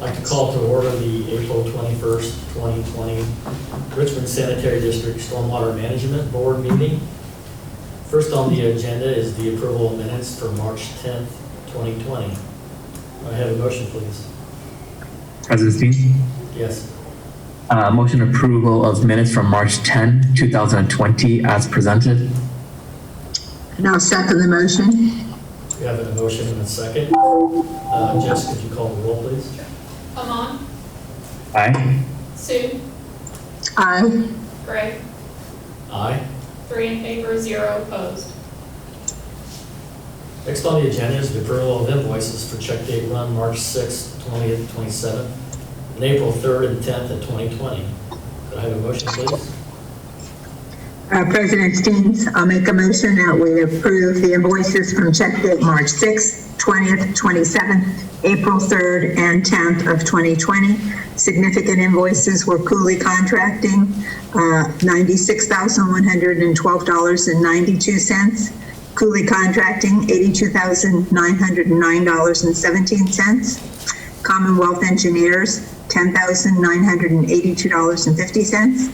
I'd like to call to order the April 21st, 2020 Richmond Sanitary District Stormwater Management Board meeting. First on the agenda is the approval of minutes for March 10th, 2020. I have a motion, please. President Steen? Yes. Motion approval of minutes from March 10, 2020 as presented. And I'll second the motion. We have a motion and a second. Jess, could you call the roll, please? Amon, Aye. Sue, Aye. Greg, Aye. 3 in favor, 0 opposed. Next on the agenda is the approval of invoices for check date run March 6th, 20th, 27th, and April 3rd and 10th of 2020. Could I have a motion, please? President Steens, I'll make a motion that we approve the invoices from check date March 6th, 20th, 27th, April 3rd, and 10th of 2020. Significant invoices were Cooley Contracting, $96,112.92. Cooley Contracting, $82,909.17. Commonwealth Engineers, $10,982.50.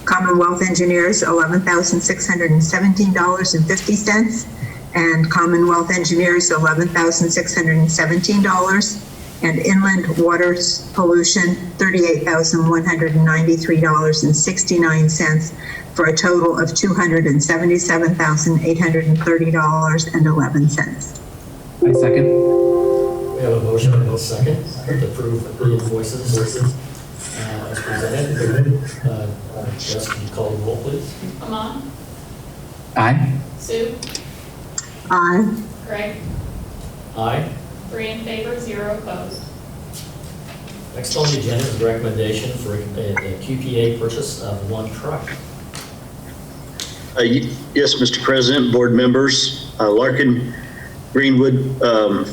Commonwealth Engineers, $11,617.50, and Commonwealth Engineers, $11,617, and Inland Waters Pollution, $38,193.69, for a total of $277,830.11. I second. We have a motion and a second to approve the invoices as presented. Jess, can you call the roll, please? Amon, Aye. Sue, Aye. Greg, Aye. 3 in favor, 0 opposed. Next on the agenda is the recommendation for the QPA purchase of one truck. Yes, Mr. President, board members, Larkin Greenwood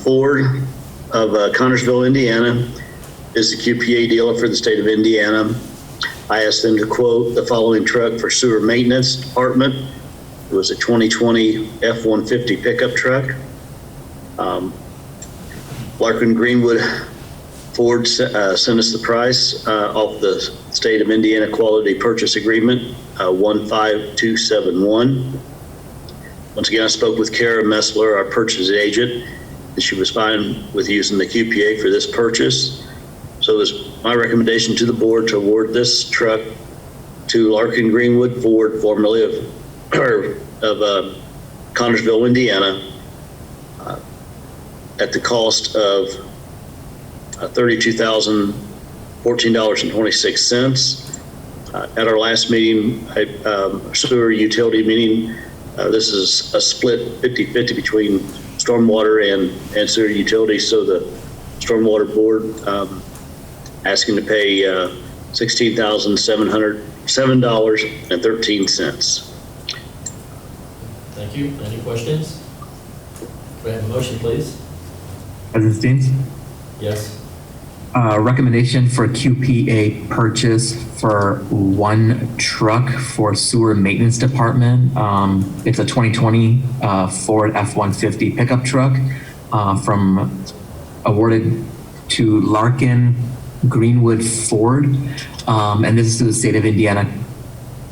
Ford of Connersville, Indiana, is the QPA dealer for the state of Indiana. I asked them to quote the following truck for sewer maintenance department. It was a 2020 F-150 pickup truck. Larkin Greenwood Ford sent us the price off the state of Indiana quality purchase agreement, 15271. Once again, I spoke with Kara Messler, our purchase agent, and she was fine with using the QPA for this purchase. So it was my recommendation to the board to award this truck to Larkin Greenwood Ford, formerly of Connersville, Indiana, at the cost of $32,014.26. At our last meeting, sewer utility meeting, this is a split 50-50 between stormwater and sewer utilities. So the stormwater board asking to pay $16,707.13. Thank you. Any questions? Could I have a motion, please? President Steens? Yes. Recommendation for QPA purchase for one truck for sewer maintenance department. It's a 2020 Ford F-150 pickup truck awarded to Larkin Greenwood Ford, and this is to the state of Indiana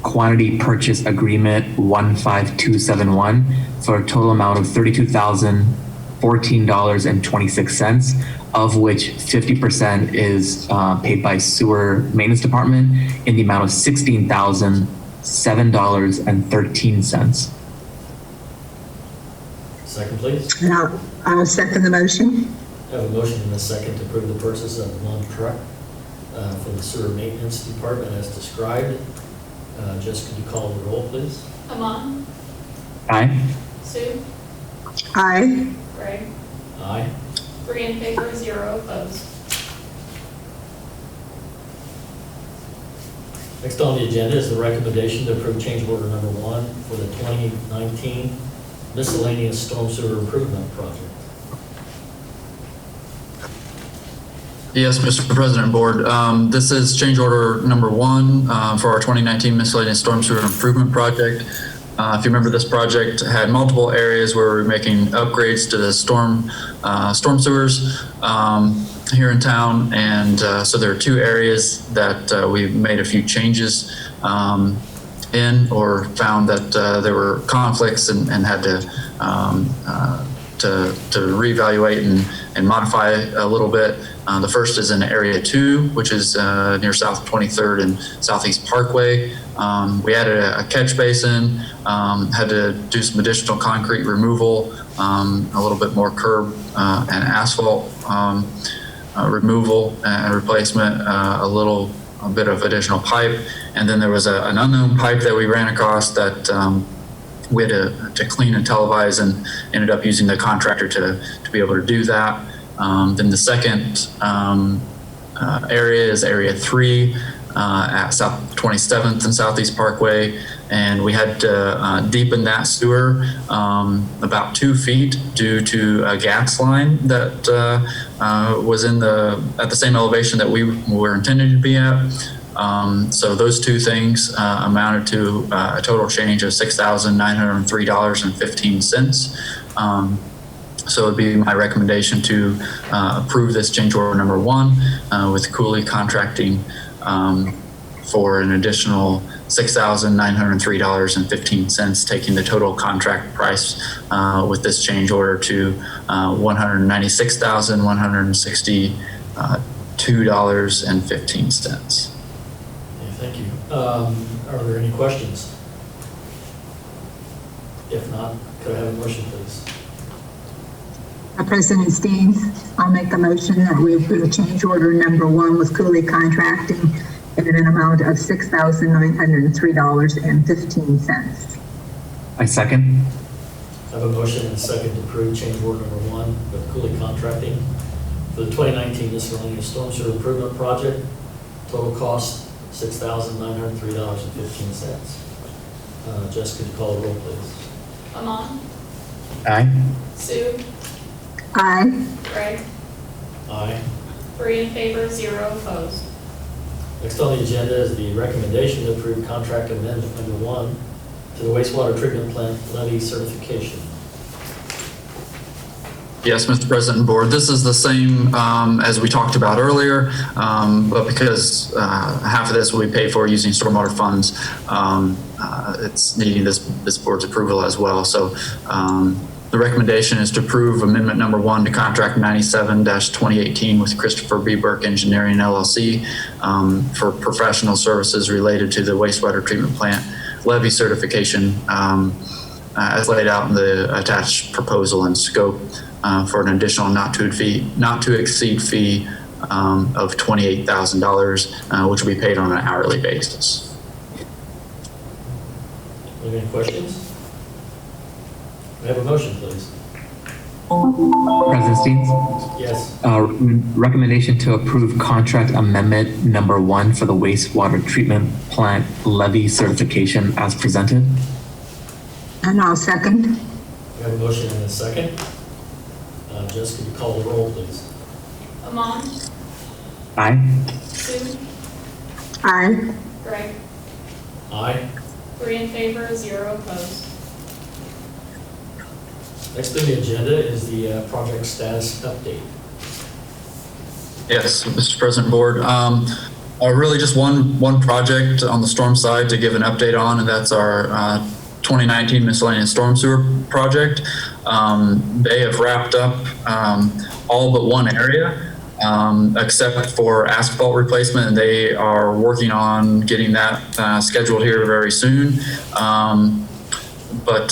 quantity purchase agreement 15271 for a total amount of $32,014.26, of which 50% is paid by sewer maintenance department in the amount of $16,007.13. Second, please. And I'll second the motion. I have a motion and a second to approve the purchase of one truck for the sewer maintenance department as described. Jess, could you call the roll, please? Amon, Aye. Sue, Aye. Greg, Aye. 3 in favor, 0 opposed. Next on the agenda is the recommendation to approve change order number 1 for the 2019 miscellaneous storm sewer improvement project. Yes, Mr. President and Board. This is change order number 1 for our 2019 miscellaneous storm sewer improvement project. If you remember, this project had multiple areas where we were making upgrades to the storm sewers here in town. And so there are 2 areas that we made a few changes in, or found that there were conflicts and had to reevaluate and modify a little bit. The first is in Area 2, which is near South 23rd and Southeast Parkway. We added a catch basin, had to do some additional concrete removal, a little bit more curb and asphalt removal and replacement, a bit of additional pipe. And then there was an unknown pipe that we ran across that we had to clean and televise, and ended up using the contractor to be able to do that. Then the second area is Area 3 at South 27th and Southeast Parkway. And we had to deepen that sewer about 2 feet due to a gas line that was at the same elevation that we were intended to be at. So those 2 things amounted to a total change of $6,903.15. So it'd be my recommendation to approve this change order number 1 with Cooley Contracting for an additional $6,903.15, taking the total contract price with this change order to $196,162.15. Thank you. Are there any questions? If not, could I have a motion, please? President Steen, I'll make a motion that we approve change order number 1 with Cooley Contracting in an amount of $6,903.15. I second. I have a motion and a second to approve change order number 1 with Cooley Contracting for the 2019 miscellaneous storm sewer improvement project. Total cost $6,903.15. Jessica, could you call the roll, please? Amon, Aye. Sue, Aye. Greg, Aye. 3 in favor, 0 opposed. Next on the agenda is the recommendation to approve contract amendment number 1 to the wastewater treatment plant levy certification. Yes, Mr. President and Board, this is the same as we talked about earlier, but because half of this will be paid for using stormwater funds, it's needing this board's approval as well. So the recommendation is to approve amendment number 1 to contract 97-2018 with Christopher B. Burke Engineering LLC for professional services related to the wastewater treatment plant levy certification as laid out in the attached proposal and scope. For an additional not to exceed fee of $28,000, which will be paid on an hourly basis. Any questions? May I have a motion, please? President Steens? Yes. Recommendation to approve contract amendment number 1 for the wastewater treatment plant levy certification as presented. And I'll second. We have a motion and a second. Jessica, could you call the roll, please? Amon, Aye. Sue, Aye. Greg, Aye. 3 in favor, 0 opposed. Next on the agenda is the project status update. Yes, Mr. President, Board. Really just one project on the storm side to give an update on, and that's our 2019 miscellaneous storm sewer project. They have wrapped up all but one area, except for asphalt replacement, and they are working on getting that scheduled here very soon. But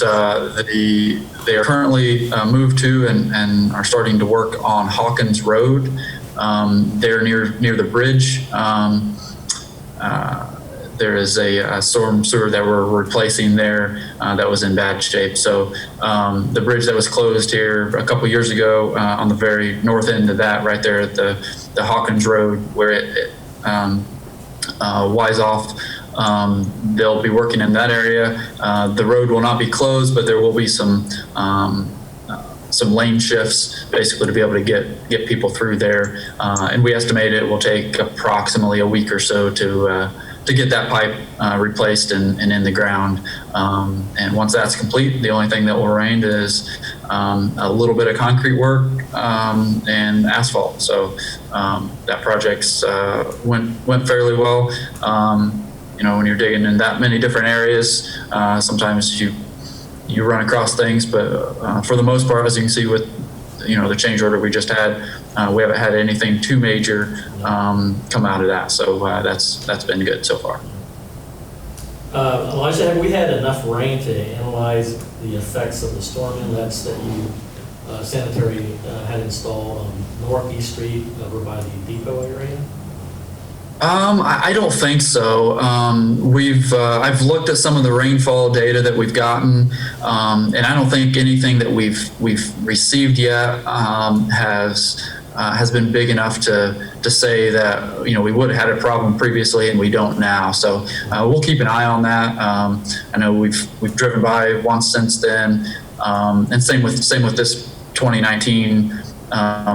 they are currently moved to and are starting to work on Hawkins Road. They're near the bridge. There is a storm sewer that we're replacing there that was in bad shape. So the bridge that was closed here a couple years ago on the very north end of that, right there at the Hawkins Road, where it wise off, they'll be working in that area. The road will not be closed, but there will be some lane shifts, basically, to be able to get people through there. And we estimate it will take approximately a week or so to get that pipe replaced and in the ground. And once that's complete, the only thing that will remain is a little bit of concrete work and asphalt. So that project's went fairly well. When you're digging in that many different areas, sometimes you run across things, but for the most part, as you can see with the change order we just had, we haven't had anything too major come out of that. So that's been good so far. Elijah, have we had enough rain to analyze the effects of the storm inlets that you sanitary had installed on Northeast Street over by the depot area? I don't think so. I've looked at some of the rainfall data that we've gotten, and I don't think anything that we've received yet has been big enough to say that we would have had a problem previously and we don't now. So we'll keep an eye on that. I know we've driven by once since then, and same with this 2019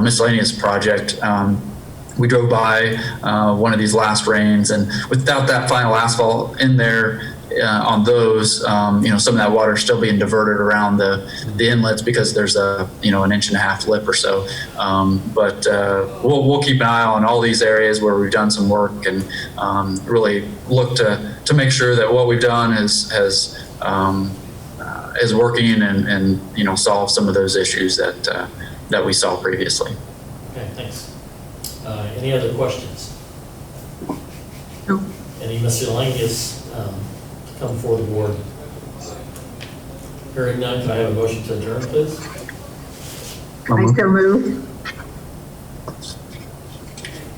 miscellaneous project. We drove by one of these last rains, and without that final asphalt in there on those, some of that water is still being diverted around the inlets because there's an 1.5 inch lip or so. But we'll keep an eye on all these areas where we've done some work and really look to make sure that what we've done is working and solve some of those issues that we saw previously. Okay, thanks. Any other questions? No. Any miscellaneous to come before the board? Hearing none, can I have a motion to adjourn, please? I so move.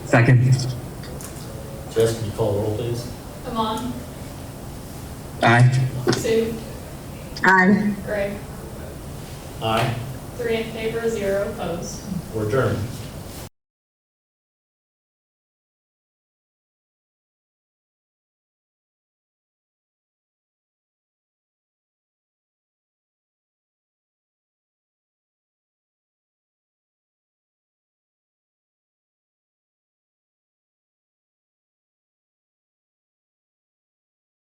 Second. Jess, can you call the roll, please? Amon, Aye. Sue, Aye. Greg. Aye. 3 in favor, 0 opposed. We're adjourned.